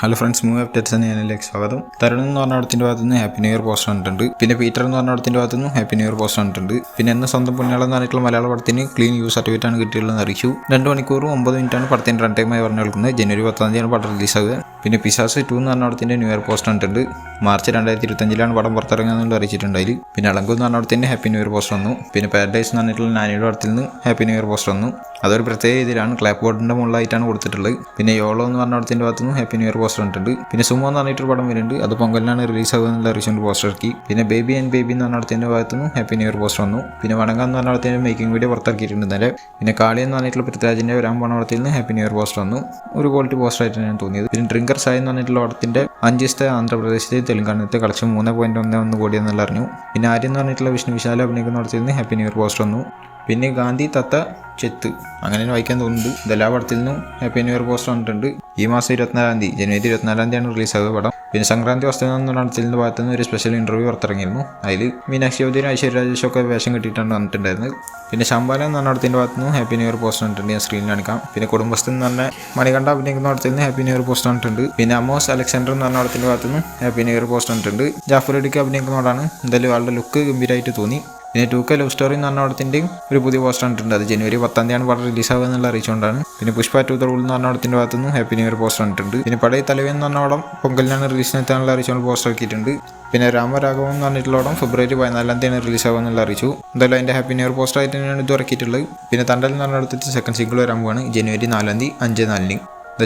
Hello friends, movie updates എന്ന ചാനലിലേക്ക് സ്വാഗതം. തരുൺ എന്ന് പറഞ്ഞ പടത്തിന്റെ ഭാഗത്ത് നിന്ന് ഹാപ്പി ന്യൂ ഇയർ പോസ്റ്റർ കണ്ടിട്ടുണ്ട്. പിന്നെ പീറ്റർ എന്ന് പറഞ്ഞ പടത്തിന്റെ ഭാഗത്ത് നിന്ന് ഹാപ്പി ന്യൂ ഇയർ പോസ്റ്റർ കണ്ടിട്ടുണ്ട്. പിന്നെ എന്ന സ്വന്തം പുണ്യാളം എന്ന് പറഞ്ഞിട്ടുള്ള മലയാള പടത്തിന് ക്ലീൻ യു സർട്ടിഫിക്കറ്റ് ആണ് കിട്ടിയുള്ളതെന്ന് അറിയിച്ചു. 2 മണിക്കൂറും 9 മിനിറ്റാണ് പടത്തിന്റെ റൺ ടൈമായി പറഞ്ഞു കേൾക്കുന്നത്. ജനുവരി 10 പടം റിലീസാകുക. പിന്നെ പിശാസ് 2 എന്ന് പറഞ്ഞ പടത്തിന്റെ ന്യൂ ഇയർ പോസ്റ്റർ കണ്ടിട്ടുണ്ട്. മാർച്ച് 2025 പടം പുറത്തിറങ്ങുന്നത് അറിയിച്ചിട്ടുണ്ടായി. പിന്നെ അളങ്കു എന്ന് പറഞ്ഞ പടത്തിന്റെ ഹാപ്പി ന്യൂ ഇയർ പോസ്റ്റർ വന്നു. പിന്നെ പാരഡൈസ് എന്ന് പറഞ്ഞിട്ടുള്ള നാനിയുടെ പടത്തിൽ നിന്ന് ഹാപ്പി ന്യൂ ഇയർ പോസ്റ്റർ വന്നു. അതൊരു പ്രത്യേക രീതിയിലാണ് ക്ലാപ്പ് ബോർഡിന്റെ മുകളിലായിട്ടാണ് കൊടുത്തിട്ടുള്ളത്. പിന്നെ യോളോ എന്ന് പറഞ്ഞ പടത്തിന്റെ ഭാഗത്ത് നിന്ന് ഹാപ്പി ന്യൂ ഇയർ പോസ്റ്റർ കണ്ടിട്ടുണ്ട്. പിന്നെ സുമോ എന്ന് പറഞ്ഞിട്ടൊരു പടം വരുന്നുണ്ട്. അത് പൊങ്കലിനാണ് റിലീസ് ആകുന്നുള്ള അറിയിച്ചുകൊണ്ട് പോസ്റ്റർ ഇറക്കി. പിന്നെ ബേബി ആൻഡ് ബേബി എന്ന് പറഞ്ഞ പടത്തിന്റെ ഭാഗത്ത് നിന്ന് ഹാപ്പി ന്യൂ ഇയർ പോസ്റ്റർ വന്നു. പിന്നെ വണങ്ങ എന്ന് പറഞ്ഞ പടത്തിന്റെ മേക്കിംഗ് വീഡിയോ പുറത്തിറക്കിയിട്ടുണ്ട് ഇന്നലെ. പിന്നെ കാളി എന്ന് പറഞ്ഞിട്ടുള്ള പൃഥ്വിരാജിന്റെ വരാൻ പോണ പടത്തിൽ നിന്ന് ഹാപ്പി ന്യൂ ഇയർ പോസ്റ്റർ വന്നു. ഒരു ക്വാളിറ്റി പോസ്റ്റർ ആയിട്ടാണ് ഞാൻ തോന്നിയത്. പിന്നെ ഡ്രിങ്കർ സായി എന്ന് പറഞ്ഞിട്ടുള്ള പടത്തിന്റെ 5 ദിവസത്തെ ആന്ധ്രാപ്രദേശിലെ തെലുങ്കാനത്തെ കളക്ഷൻ 3.11 കോടി എന്നുള്ള അറിഞ്ഞു. പിന്നെ ആര്യൻ എന്ന് പറഞ്ഞിട്ടുള്ള വിഷ്ണു വിശാല അഭിനയിക്കുന്ന പടത്തിൽ നിന്ന് ഹാപ്പി ന്യൂ ഇയർ പോസ്റ്റർ വന്നു. പിന്നെ ഗാന്ധി തത്ത ചെത്ത് അങ്ങനെ വായിക്കാൻ തോന്നുന്നുണ്ട്. ഇതെല്ലാ പടത്തിൽ നിന്നും ഹാപ്പി ന്യൂ ഇയർ പോസ്റ്റർ വന്നിട്ടുണ്ട്. ഈ മാസം 24 ജനുവരി 24 റിലീസാകുക പടം. പിന്നെ സംക്രാന്തി വസ്തു എന്ന പടത്തിന്റെ ഭാഗത്തു നിന്ന് ഒരു സ്പെഷ്യൽ ഇന്റർവ്യൂ പുറത്തിറങ്ങിയിരുന്നു. അതിൽ മീനാക്ഷി ചൗധരി, ഐശ്വര്യ രാജേഷ് ഒക്കെ വേഷം കിട്ടിയിട്ടാണ് വന്നിട്ടുണ്ടായിരുന്നത്. പിന്നെ ശമ്പാല എന്ന പടത്തിന്റെ ഭാഗത്തു നിന്ന് ഹാപ്പി ന്യൂ ഇയർ പോസ്റ്റർ വന്നിട്ടുണ്ട്. ഞാൻ സ്ക്രീനിൽ കാണിക്കാം. പിന്നെ കുടുംബസ്ഥൻ എന്ന് പറഞ്ഞ മണികണ്ഠ അഭിനയിക്കുന്ന പടത്തിൽ നിന്ന് ഹാപ്പി ന്യൂ ഇയർ പോസ്റ്റർ വന്നിട്ടുണ്ട്. പിന്നെ അമോസ് അലക്സാണ്ടർ എന്ന് പറഞ്ഞ പടത്തിന്റെ ഭാഗത്തു നിന്ന് ഹാപ്പി ന്യൂ ഇയർ പോസ്റ്റർ വന്നിട്ടുണ്ട്. ജാഫർ അടിക്ക് അഭിനയിക്കുന്ന പടമാണ്. എന്തായാലും ആളുടെ ലുക്ക് ഗംഭീരമായിട്ട് തോന്നി. പിന്നെ 2K ലവ് സ്റ്റോറി എന്ന് പറഞ്ഞ പടത്തിൻ്റെയും ഒരു പുതിയ പോസ്റ്റർ കണ്ടിട്ടുണ്ട്. അത് ജനുവരി 10 പടം റിലീസാകുക എന്നുള്ള അറിയിച്ചുകൊണ്ടാണ്. പിന്നെ പുഷ്പ 2 ദ റൂൾ എന്ന് പറഞ്ഞ പടത്തിന്റെ ഭാഗത്തു നിന്ന് ഹാപ്പി ന്യൂ ഇയർ പോസ്റ്റർ കണ്ടിട്ടുണ്ട്. പിന്നെ പടയ തലവൻ എന്ന് പറഞ്ഞ പടം പൊങ്കലിനാണ് റിലീസിനെത്താനുള്ള അറിയിച്ചുകൊണ്ട് പോസ്റ്റർ ആക്കിയിട്ടുണ്ട്. പിന്നെ രാമരാഘവൻ എന്ന് പറഞ്ഞിട്ടുള്ള പടം ഫെബ്രുവരി 14 റിലീസാകുക എന്നുള്ള അറിയിച്ചു. എന്തായാലും അതിൻ്റെ ഹാപ്പി ന്യൂ ഇയർ പോസ്റ്റർ ആയിട്ട് തന്നെയാണ് ഇത് ഇറക്കിയിട്ടുള്ളത്. പിന്നെ തണ്ടൽ എന്ന് പറഞ്ഞ പടത്തിൽ സെക്കൻഡ് സിംഗിൾ വരാൻ പോവാണ് ജനുവരി 4 5/4.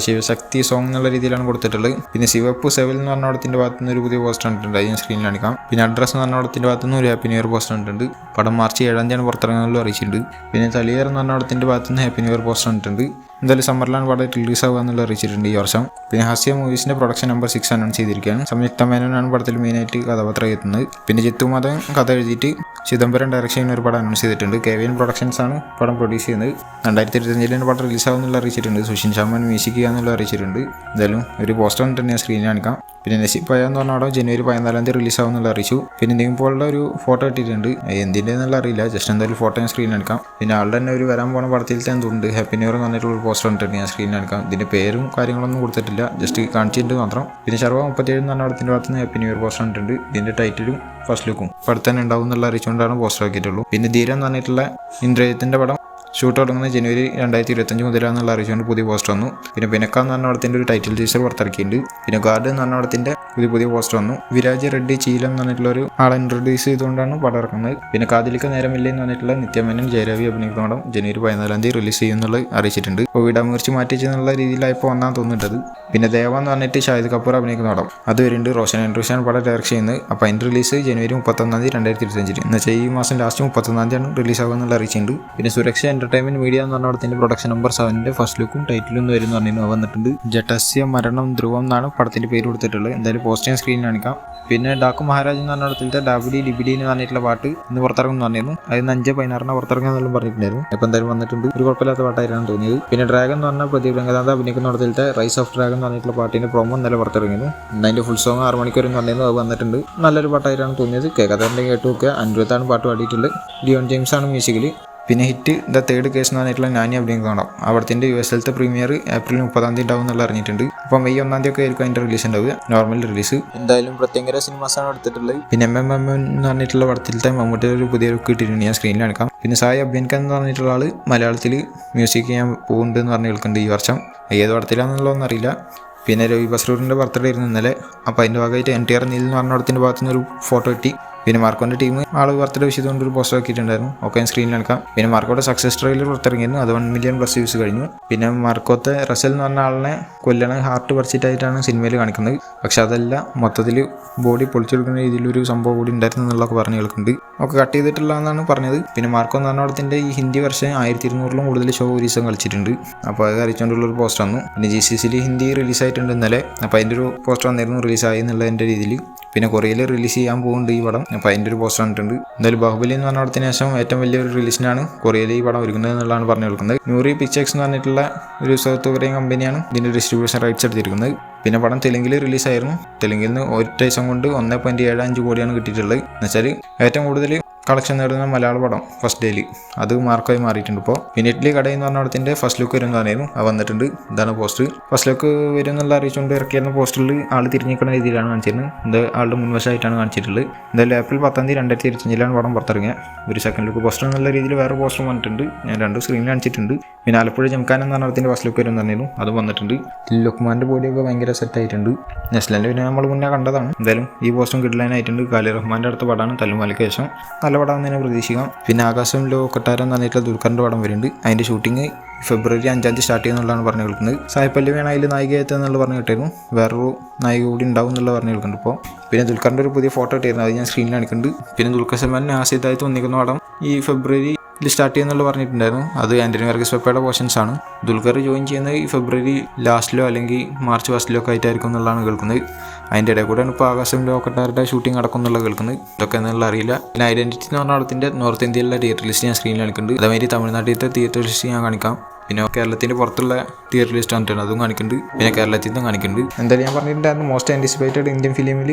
ശിവശക്തി സോങ് എന്നുള്ള രീതിയിലാണ് കൊടുത്തിട്ടുള്ളത്. പിന്നെ ശിവപ്പു സെവൽ എന്ന് പറഞ്ഞ പടത്തിന്റെ ഭാഗത്തു നിന്ന് ഒരു പുതിയ പോസ്റ്റർ കണ്ടിട്ടുണ്ട്. അത് ഞാൻ സ്ക്രീനിൽ കാണിക്കാം. പിന്നെ അഡ്രസ് എന്ന് പറഞ്ഞ പടത്തിന്റെ ഭാഗത്തു നിന്ന് ഒരു ഹാപ്പി ന്യൂ ഇയർ പോസ്റ്റർ കണ്ടിട്ടുണ്ട്. പടം മാർച്ച് 7 പുറത്തിറങ്ങുന്നതിലും അറിയിച്ചിട്ടുണ്ട്. പിന്നെ തലിയർ എന്ന് പറഞ്ഞ പടത്തിന്റെ ഭാഗത്തു നിന്ന് ഹാപ്പി ന്യൂ ഇയർ പോസ്റ്റർ കണ്ടിട്ടുണ്ട്. എന്തായാലും സമ്മറിലാണ് പടം റിലീസ് ആവുക എന്നുള്ള അറിയിച്ചിട്ടുണ്ട് ഈ വർഷം. പിന്നെ ഹാസ്യ മൂവീസിന്റെ പ്രൊഡക്ഷൻ നമ്പർ 6 അനൗൺസ് ചെയ്തിരിക്കുകയാണ്. സംയുക്ത മേനോനാണ് പടത്തിൽ മെയിനായിട്ട് കഥാപാത്രം എത്തുന്നത്. പിന്നെ ജിത്തുമാധവൻ കഥ എഴുതിയിട്ട് ചിദംബരം ഡയറക്ഷൻ ഒരു പടം അനൗൺസ് ചെയ്തിട്ടുണ്ട്. KVN പ്രൊഡക്ഷൻസ് ആണ് പടം പ്രൊഡ്യൂസ് ചെയ്യുന്നത്. 2025 പടം റിലീസ് ആവുന്നുള്ള അറിയിച്ചിട്ടുണ്ട്. സുഷിൻ ശർമ്മൻ മ്യൂസിക് ചെയ്യാന്നുള്ള അറിയിച്ചിട്ടുണ്ട്. എന്തായാലും ഒരു പോസ്റ്റർ തന്നെ ഞാൻ സ്ക്രീനിൽ കാണിക്കാം. പിന്നെ നസീബായ എന്ന് പറഞ്ഞ പടം ജനുവരി 14 റിലീസ് ആവുന്നുള്ള അറിയിച്ചു. പിന്നെ നിങ്ങൾക്കുള്ള ഒരു ഫോട്ടോ ഇട്ടിട്ടുണ്ട്. എന്തിൻ്റെ എന്നുള്ള അറിയില്ല, ജസ്റ്റ് എന്തായാലും ഫോട്ടോ ഞാൻ സ്ക്രീനിൽ കാണിക്കാം. പിന്നെ ആളുടെ തന്നെ ഒരു വരാൻ പോണ പടത്തിൽ എന്തുണ്ട് ഹാപ്പി ന്യൂ ഇയർ എന്ന് പറഞ്ഞിട്ടുള്ള ഒരു പോസ്റ്റർ ഇട്ടിട്ട് ഞാൻ സ്ക്രീനിൽ കാണിക്കാം. ഇതിൻ്റെ പേരും കാര്യങ്ങളൊന്നും കൊടുത്തിട്ടില്ല, ജസ്റ്റ് കാണിച്ചിട്ടുണ്ട് മാത്രം. പിന്നെ ശർവ 37 എന്ന് പറഞ്ഞ പടത്തിന്റെ ഭാഗത്ത് നിന്ന് ഹാപ്പി ന്യൂ ഇയർ പോസ്റ്റർ ഇട്ടിട്ടുണ്ട്. ഇതിൻ്റെ ടൈറ്റിലും ഫസ്റ്റ് ലുക്കും അടുത്ത് തന്നെ ഉണ്ടാവും എന്നുള്ള അറിയിച്ചുകൊണ്ടാണ് പോസ്റ്റർ ആക്കിയിട്ടുള്ളൂ. പിന്നെ ധീരം എന്ന് പറഞ്ഞിട്ടുള്ള ഇന്ദ്രജിത്തിന്റെ പടം ഷൂട്ട് തുടങ്ങുന്നത് ജനുവരി 2025 മുതലാണെന്നുള്ള അറിയിച്ചുകൊണ്ട് പുതിയ പോസ്റ്റർ വന്നു. പിന്നെ പിനക്ക എന്ന് പറഞ്ഞ പടത്തിന്റെ ഒരു ടൈറ്റിൽ ടീസർ പുറത്തിറക്കിയിട്ടുണ്ട്. പിന്നെ ഗാർഡ് എന്ന് പറഞ്ഞ പടത്തിന്റെ പുതിയ പോസ്റ്റർ വന്നു. വിരാജ് റെഡ്ഡി ചീലം എന്ന് പറഞ്ഞിട്ടുള്ള ഒരു ആളെ ഇൻട്രൊഡ്യൂസ് ചെയ്തുകൊണ്ടാണ് പടം ഇറക്കുന്നത്. പിന്നെ കാതിലിക്ക നേരമില്ല എന്ന് പറഞ്ഞിട്ടുള്ള നിത്യമേനൻ ജയരവി അഭിനയിക്കുന്ന പടം ജനുവരി 14 റിലീസ് ചെയ്യുന്നുള്ളത് അറിയിച്ചിട്ടുണ്ട്. അപ്പോൾ വിടാമുറിച്ച് മാറ്റിച്ചെന്നുള്ള രീതിയിലായപ്പോൾ ഒന്നാണ് തോന്നിട്ടത്. പിന്നെ ദേവ എന്ന് പറഞ്ഞിട്ട് ഷാഹിദ് കപൂർ അഭിനയിക്കുന്ന പടം അത് വരുന്നുണ്ട്. റോഷൻ ആൻഡ്രൂസാണ് പടം ഡയറക്റ്റ് ചെയ്യുന്നത്. അപ്പോൾ അതിൻ്റെ റിലീസ് ജനുവരി 31 2025 എന്ന് വെച്ചാൽ ഈ മാസം ലാസ്റ്റ് 31 റിലീസ് ആകുക എന്നുള്ള അറിയിച്ചിട്ടുണ്ട്. പിന്നെ സുരക്ഷ എന്റർടൈൻമെന്റ് മീഡിയ എന്ന് പറഞ്ഞ പടത്തിന്റെ പ്രൊഡക്ഷൻ നമ്പർ 7 ഫസ്റ്റ് ലുക്കും ടൈറ്റിലും വരുന്ന പറഞ്ഞു വന്നിട്ടുണ്ട്. ജട്ടസ്യ മരണം ധ്രുവം എന്നാണ് പടത്തിന്റെ പേര് കൊടുത്തിട്ടുള്ളത്. എന്തായാലും പോസ്റ്റർ സ്ക്രീനിൽ കാണിക്കാം. പിന്നെ ഡാക്കു മഹാരാജ് എന്ന് പറഞ്ഞ പടത്തിലത്തെ ഡാബിഡി ഡിബിഡി എന്ന് പറഞ്ഞിട്ടുള്ള പാട്ട് ഇന്ന് പുറത്തിറങ്ങുന്നു പറഞ്ഞിരുന്നു. അതിന് 5/16 പുറത്തിറങ്ങുന്നെല്ലാം പറഞ്ഞിട്ടുണ്ടായിരുന്നു. ഇപ്പം എന്തായാലും വന്നിട്ടുണ്ട്. ഒരു കുഴപ്പമില്ലാത്ത പാട്ടായിട്ടാണ് തോന്നിയത്. പിന്നെ ഡ്രാഗൺ എന്ന് പറഞ്ഞ പ്രദീപ് രംഗനാഥ് അഭിനയിക്കുന്ന പടത്തിലത്തെ റൈസ് ഓഫ് ഡ്രാഗൺ എന്ന് പറഞ്ഞിട്ടുള്ള പാട്ടിന്റെ പ്രൊമോ ഇന്നലെ പുറത്തിറങ്ങിയിരുന്നു. അതിന്റെ ഫുൾ സോങ് 6 മണിക്കൂർ എന്ന് പറഞ്ഞിരുന്നു. അത് വന്നിട്ടുണ്ട്. നല്ലൊരു പാട്ടായിട്ടാണ് തോന്നിയത്. കേൾക്കാത്തവരുടെ കേട്ട് നോക്കുക. അൻവത്താണ് പാട്ട് പാടിയിട്ടുള്ളത്. ലിയോൺ ജെയിംസ് ആണ് മ്യൂസിക്കിൽ. പിന്നെ ഹിറ്റ് ദ തേർഡ് കേസ് എന്ന് പറഞ്ഞിട്ടുള്ള നാനി അഭിനയിക്കണം. അവിടത്തിന്റെ US പ്രീമിയർ ഏപ്രിൽ 30 ഉണ്ടാവും എന്നുള്ള അറിഞ്ഞിട്ടുണ്ട്. അപ്പോൾ മെയ് 1 ഒക്കെ ആയിരിക്കും അതിന്റെ റിലീസ് ഉണ്ടാവുക, നോർമൽ റിലീസ്. എന്തായാലും പ്രത്യേക സിനിമാസാണ് എടുത്തിട്ടുള്ളത്. പിന്നെ MMM എന്ന് പറഞ്ഞിട്ടുള്ള പടത്തിലത്തെ മമ്മൂട്ടിയുടെ ഒരു പുതിയ ലുക്ക് ഇട്ടിട്ടുണ്ട്. ഞാൻ സ്ക്രീനിൽ കാണിക്കാം. പിന്നെ സായി അഭ്യൻഖാൻ എന്ന് പറഞ്ഞിട്ടുള്ള ആള് മലയാളത്തിൽ മ്യൂസിക് ചെയ്യാൻ പോകുന്നുണ്ട് എന്ന് പറഞ്ഞ് കേൾക്കുന്നുണ്ട് ഈ വർഷം. ഏത് പടത്തിലാണെന്നുള്ളതൊന്നും അറിയില്ല. പിന്നെ രവി ബസ്രൂറിന്റെ ബർത്ത്ഡേ ആയിരുന്നു ഇന്നലെ. അപ്പോൾ അതിന്റെ ഭാഗമായിട്ട് NTR നീൽ എന്ന് പറഞ്ഞ പടത്തിന്റെ ഭാഗത്തുനിന്ന് ഒരു ഫോട്ടോ കിട്ടി. പിന്നെ മാർക്കോന്റെ ടീം ആള് ബർത്ത്ഡേ വിഷയതുകൊണ്ട് ഒരു പോസ്റ്റർ ആക്കിയിട്ടുണ്ടായിരുന്നു. ഒക്കെ സ്ക്രീനിൽ കാണിക്കാം. പിന്നെ മാർക്കോയുടെ സക്സസ് ട്രെയിലർ പുറത്തിറങ്ങിയിരുന്നു. അത് 1 മില്യൺ+ വ്യൂസ് കഴിഞ്ഞു. പിന്നെ മാർക്കോത്തെ റസൽ എന്ന് പറഞ്ഞ ആളിനെ കൊല്ലണ ഹാർട്ട് പറിച്ചിട്ടായിട്ടാണ് സിനിമയിൽ കാണിക്കുന്നത്. പക്ഷെ അതല്ല, മൊത്തത്തിൽ ബോഡി പൊളിച്ചെടുക്കുന്ന രീതിയിലൊരു സംഭവം കൂടി ഉണ്ടായിരുന്നു എന്നുള്ളതൊക്കെ പറഞ്ഞു കേൾക്കുന്നുണ്ട്. ഒക്കെ കട്ട് ചെയ്തിട്ടുള്ളതെന്നാണ് പറഞ്ഞത്. പിന്നെ മാർക്കോ എന്ന് പറഞ്ഞ പടത്തിന്റെ ഈ ഹിന്ദി വർഷം 1200 കൂടുതൽ ഷോ ഒരു ദിവസം കളിച്ചിട്ടുണ്ട്. അപ്പോൾ അത് അറിയിച്ചുകൊണ്ടുള്ളൊരു പോസ്റ്റർ വന്നു. പിന്നെ GCCയിൽ ഹിന്ദി റിലീസായിട്ടുണ്ട് ഇന്നലെ. അപ്പോൾ അതിൻ്റെ ഒരു പോസ്റ്റർ വന്നിരുന്നു റിലീസായി എന്നുള്ളതിൻ്റെ രീതിയിൽ. പിന്നെ കൊറിയയിൽ റിലീസ് ചെയ്യാൻ പോകുന്നുണ്ട് ഈ പടം. അപ്പോൾ അതിൻ്റെ ഒരു പോസ്റ്റർ കണ്ടിട്ടുണ്ട്. എന്തായാലും ബാഹുബലി എന്ന് പറഞ്ഞ പടത്തിന് ശേഷം ഏറ്റവും വലിയൊരു റിലീസിനാണ് കൊറിയയിൽ ഈ പടം ഒരുക്കുന്നത് എന്നുള്ളതാണ് പറഞ്ഞു കേൾക്കുന്നത്. ന്യൂറി പിക്ചേഴ്സ് എന്ന് പറഞ്ഞിട്ടുള്ള ഒരു സൗത്ത് കൊറിയൻ കമ്പനിയാണ് ഇതിൻ്റെ ഡിസ്ട്രിബ്യൂഷൻ റൈറ്റ്സ് എടുത്തിരിക്കുന്നത്. പിന്നെ പടം തെലുങ്കിൽ റിലീസായിരുന്നു. തെലുങ്കിൽ നിന്ന് ഒറ്റ ദിവസം കൊണ്ട് 1.75 കോടിയാണ് കിട്ടിയിട്ടുള്ളത്. എന്നുവെച്ചാൽ ഏറ്റവും കൂടുതൽ കളക്ഷൻ നേടുന്ന മലയാള പടം ഫസ്റ്റ് ഡേയിൽ അത് മാർക്കായി മാറിയിട്ടുണ്ട് ഇപ്പോൾ. പിന്നെ ഇഡ്ഡലി കട എന്ന് പറഞ്ഞ പടത്തിൻ്റെ ഫസ്റ്റ് ലുക്ക് വരും പറഞ്ഞായിരുന്നു, അത് വന്നിട്ടുണ്ട്. ഇതാണ് പോസ്റ്റർ. ഫസ്റ്റ് ലുക്ക് വരും എന്നുള്ള അറിയിച്ചുകൊണ്ട് ഇറക്കിയിരുന്ന പോസ്റ്ററിൽ ആൾ തിരിഞ്ഞിരിക്കുന്ന രീതിയിലാണ് കാണിച്ചിരുന്നത്. ഇത് ആളുടെ മുൻവശമായിട്ടാണ് കാണിച്ചിട്ടുള്ളത്. എന്തായാലും ഏപ്രിൽ 10 2025 പടം പുറത്തിറങ്ങിയ ഒരു സെക്കൻഡ് ലുക്ക് പോസ്റ്റർ എന്നുള്ള രീതിയിൽ വേറെ പോസ്റ്റർ വന്നിട്ടുണ്ട്. ഞാൻ 2 സ്ക്രീനിൽ കാണിച്ചിട്ടുണ്ട്. പിന്നെ ആലപ്പുഴ ജംഖാന എന്ന് പറഞ്ഞ പടത്തിൻ്റെ ഫസ്റ്റ് ലുക്ക് വരും പറഞ്ഞായിരുന്നു, അത് വന്നിട്ടുണ്ട്. ലുക്മാൻ്റെ ബോഡിയൊക്കെ ഭയങ്കര സെറ്റായിട്ടുണ്ട്. നെസ്ലൻ്റെ പിന്നെ നമ്മൾ മുന്നേ കണ്ടതാണ്. എന്തായാലും ഈ പോസ്റ്ററും കിഡ്ലൈനായിട്ടുണ്ട്. ഖാലിർ റഹ്മാൻ്റെ അടുത്ത പടമാണ് തല്ലുമാലയ്ക്ക് ശേഷം. നല്ല പടം തന്നെ പ്രതീക്ഷിക്കാം. പിന്നെ ആകാശം ലോ കൊട്ടാരം എന്ന് പറഞ്ഞിട്ടുള്ള ദുൽഖറിൻ്റെ പടം വരുന്നുണ്ട്. അതിൻ്റെ ഷൂട്ടിംഗ് ഫെബ്രുവരി 5 സ്റ്റാർട്ട് ചെയ്യുന്നുള്ളതാണ് പറഞ്ഞു കേൾക്കുന്നത്. സായ് പല്ലവിയാണ് അതിൽ നായികയായിട്ട് എന്നുള്ള പറഞ്ഞു കേട്ടായിരുന്നു. വേറൊരു നായിക കൂടി ഉണ്ടാവും എന്നുള്ള പറഞ്ഞു കേൾക്കുന്നുണ്ട് ഇപ്പോൾ. പിന്നെ ദുൽഖറിൻ്റെ ഒരു പുതിയ ഫോട്ടോ ഇട്ടായിരുന്നു, അത് ഞാൻ സ്ക്രീനിൽ കാണിക്കുന്നുണ്ട്. പിന്നെ ദുൽഖർ സൽമാൻ ആസിദായിട്ട് വന്നിരിക്കുന്ന പടം ഈ ഫെബ്രുവരി സ്റ്റാർട്ട് ചെയ്യുന്നുള്ള പറഞ്ഞിട്ടുണ്ടായിരുന്നു. അത് ആൻ്റണി വർഗീസ് പെപ്പയുടെ പോർഷൻസ് ആണ്. ദുൽഖർ ജോയിൻ ചെയ്യുന്നത് ഈ ഫെബ്രുവരി ലാസ്റ്റിലോ അല്ലെങ്കിൽ മാർച്ച് ഫസ്റ്റിലോ ഒക്കെ ആയിട്ടായിരിക്കും എന്നുള്ളതാണ് കേൾക്കുന്നത്. അതിൻ്റെ ഇടയിൽ കൂടെയാണ് ഇപ്പോൾ ആകാശം ലോക്കട്ടാരുടെ ഷൂട്ടിംഗ് അടക്കം എന്നുള്ള കേൾക്കുന്നത്. ഇതൊക്കെ എന്നുള്ള അറിയില്ല. പിന്നെ ഐഡൻറ്റിറ്റി എന്ന് പറഞ്ഞ പടത്തിൻ്റെ നോർത്ത് ഇന്ത്യയിലുള്ള തിയേറ്റർ ലിസ്റ്റ് ഞാൻ സ്ക്രീനിൽ കാണിക്കുന്നുണ്ട്. അതേമാതിരി തമിഴ്നാട്ടിലത്തെ തിയേറ്റർ ലിസ്റ്റ് ഞാൻ കാണിക്കാം. പിന്നെ കേരളത്തിൻ്റെ പുറത്തുള്ള തിയേറ്റർ ലിസ്റ്റ് വന്നിട്ടുണ്ട്, അതും കാണിക്കുന്നുണ്ട്. പിന്നെ കേരളത്തിൽ നിന്നും കാണിക്കുന്നുണ്ട്. എന്തായാലും ഞാൻ പറഞ്ഞിട്ടുണ്ടായിരുന്നു മോസ്റ്റ് ആൻറ്റിസിപ്പേറ്റഡ് ഇന്ത്യൻ ഫിലിമിൽ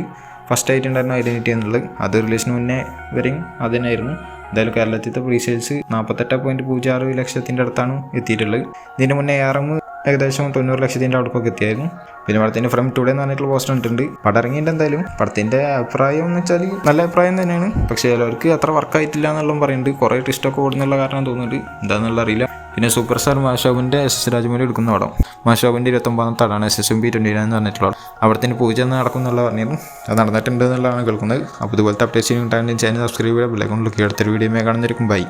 ഫസ്റ്റ് ആയിട്ടുണ്ടായിരുന്നു ഐഡൻറ്റിറ്റി എന്നുള്ളത്. അത് റിലീസിന് മുന്നേ വരെയും അത് തന്നെയായിരുന്നു. എന്തായാലും കേരളത്തിലത്തെ പ്രീസെയിൽസ് 48.06 ലക്ഷത്തിൻ്റെ അടുത്താണ് എത്തിയിട്ടുള്ളത്. ഇതിന് മുന്നേ ARM ഏകദേശം 90 ലക്ഷത്തിൻ്റെ അടുപ്പൊക്കെ എത്തിയായിരുന്നു. പിന്നെ പടത്തിൻ്റെ ഫ്രം ടുഡേ എന്ന് പറഞ്ഞിട്ടുള്ള പോസ്റ്റർ ഇട്ടിട്ടുണ്ട്. പടം ഇറങ്ങിയിട്ട് എന്തായാലും പടത്തിൻ്റെ അഭിപ്രായം എന്ന് വെച്ചാൽ നല്ല അഭിപ്രായം തന്നെയാണ്. പക്ഷേ ചിലവർക്ക് അത്ര വർക്കായിട്ടില്ല എന്നുള്ളതും പറയുന്നുണ്ട്. കുറേ ട്വിസ്റ്റൊക്കെ ഓടുന്നുള്ള കാരണം തോന്നുന്നുണ്ട്, എന്താണെന്നുള്ള അറിയില്ല. പിന്നെ സൂപ്പർ സ്റ്റാർ മാഷാബിൻ്റെ SS രാജമൗലി എടുക്കുന്ന പടം. മാഷാബിൻ്റെ 29ാമത്തെ പടമാണ് SSMB 29 എന്ന് പറഞ്ഞിട്ടുള്ള അവിടത്തിന് പൂജ എന്ന് നടക്കും എന്നുള്ള പറഞ്ഞിരുന്നു. അത് നടന്നിട്ടുണ്ട് എന്നുള്ളതാണ് കേൾക്കുന്നത്. അപ്പോൾ ഇതുപോലത്തെ അപ്ഡേറ്റ്സ് കിട്ടാൻ ചാനൽ സബ്സ്ക്രൈബ് ചെയ്യുക. ബെല്ലൈക്കൺ ക്ലിക്ക് അടുത്തൊരു വീഡിയോ കാണുന്നതായിരിക്കും. ബൈ.